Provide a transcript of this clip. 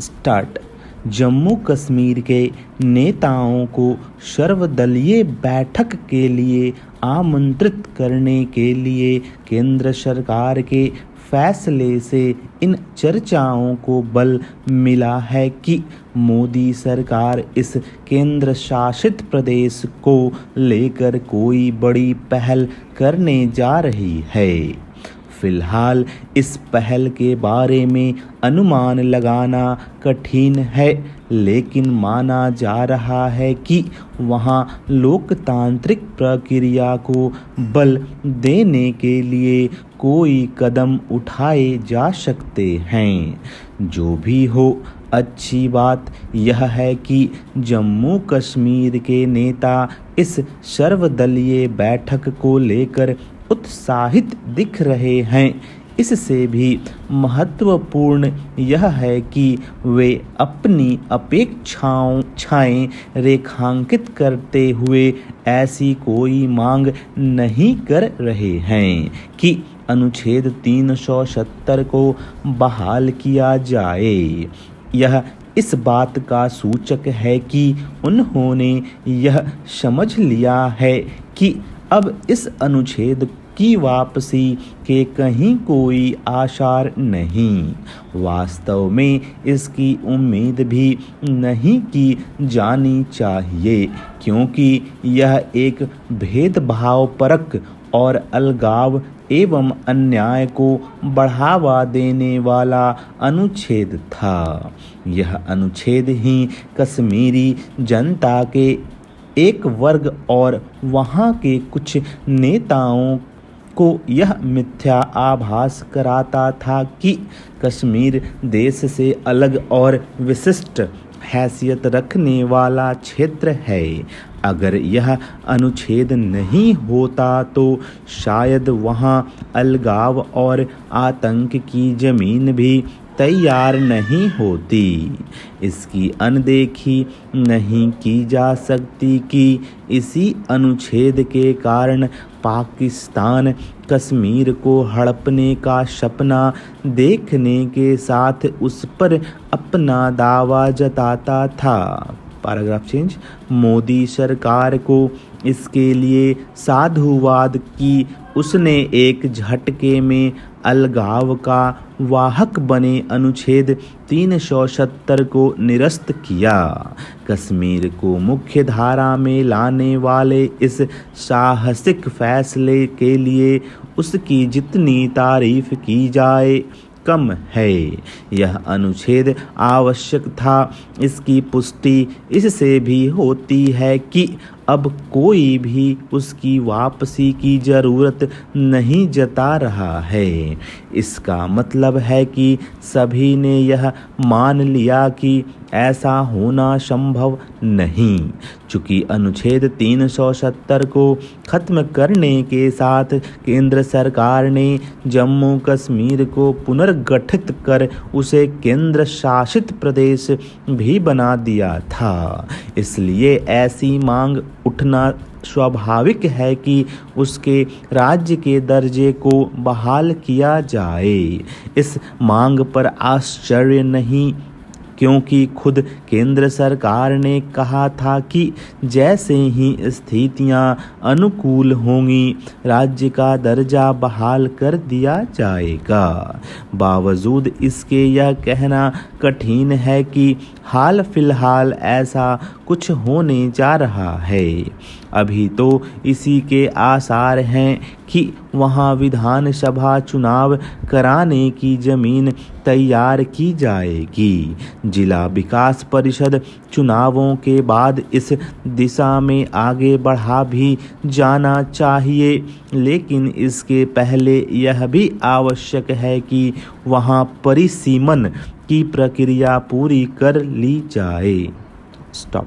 Start. Jammu Kashmir के नेताओं को सर्वदलीय बैठक के लिए आमंत्रित करने के लिए केंद्र सरकार के फैसले से इन चर्चाओं को बल मिला है कि मोदी सरकार इस केंद्र शासित प्रदेश को लेकर कोई बड़ी पहल करने जा रही है। फिलहाल इस पहल के बारे में अनुमान लगाना कठिन है, लेकिन माना जा रहा है कि वहां लोकतांत्रिक प्रक्रिया को बल देने के लिए कोई कदम उठाए जा सकते हैं। जो भी हो, अच्छी बात यह है कि जम्मू कश्मीर के नेता इस सर्वदलीय बैठक को लेकर उत्साहित दिख रहे हैं। इससे भी महत्वपूर्ण यह है कि वे अपनी अपेक्षाएं रेखांकित करते हुए ऐसी कोई मांग नहीं कर रहे हैं कि अनुच्छेद 370 को बहाल किया जाए। यह इस बात का सूचक है कि उन्होंने यह समझ लिया है कि अब इस अनुच्छेद की वापसी के कहीं कोई आसार नहीं। वास्तव में इसकी उम्मीद भी नहीं की जानी चाहिए, क्योंकि यह एक भेदभावपरक और अलगाव एवं अन्याय को बढ़ावा देने वाला अनुच्छेद था। यह अनुच्छेद ही कश्मीरी जनता के एक वर्ग और वहाँ के कुछ नेताओं को यह मिथ्या आभास कराता था कि कश्मीर देश से अलग और विशिष्ट हैसियत रखने वाला क्षेत्र है। अगर यह अनुच्छेद नहीं होता तो शायद वहाँ अलगाव और आतंक की जमीन भी तैयार नहीं होती। इसकी अनदेखी नहीं की जा सकती कि इसी अनुच्छेद के कारण पाकिस्तान कश्मीर को हड़पने का सपना देखने के साथ उस पर अपना दावा जताता था। Paragraph change. मोदी सरकार को इसके लिए साधुवाद की उसने एक झटके में अलगाव का वाहक बने अनुच्छेद 370 को निरस्त किया। कश्मीर को मुख्य धारा में लाने वाले इस साहसिक फैसले के लिए उसकी जितनी तारीफ की जाए कम है। यह अनुच्छेद आवश्यक था। इसकी पुष्टि इससे भी होती है कि अब कोई भी उसकी वापसी की ज़रूरत नहीं जता रहा है। इसका मतलब है कि सभी ने यह मान लिया कि ऐसा होना संभव नहीं। चूँकि अनुच्छेद 370 को खत्म करने के साथ केंद्र सरकार ने जम्मू कश्मीर को पुनर्गठित कर उसे केंद्र शासित प्रदेश भी बना दिया था, इसलिए ऐसी मांग उठना स्वाभाविक है कि उसके राज्य के दर्जे को बहाल किया जाए। इस मांग पर आश्चर्य नहीं, क्योंकि खुद केंद्र सरकार ने कहा था कि जैसे ही स्थितियां अनुकूल होंगी राज्य का दर्जा बहाल कर दिया जाएगा। बावजूद इसके यह कहना कठिन है कि हाल फिलहाल ऐसा कुछ होने जा रहा है। अभी तो इसी के आसार हैं कि वहां विधानसभा चुनाव कराने की ज़मीन तैयार की जाएगी। जिला विकास परिषद चुनावों के बाद इस दिशा में आगे बढ़ा भी जाना चाहिए, लेकिन इसके पहले यह भी आवश्यक है कि वहां परिसीमन की प्रक्रिया पूरी कर ली जाए। स्टॉप।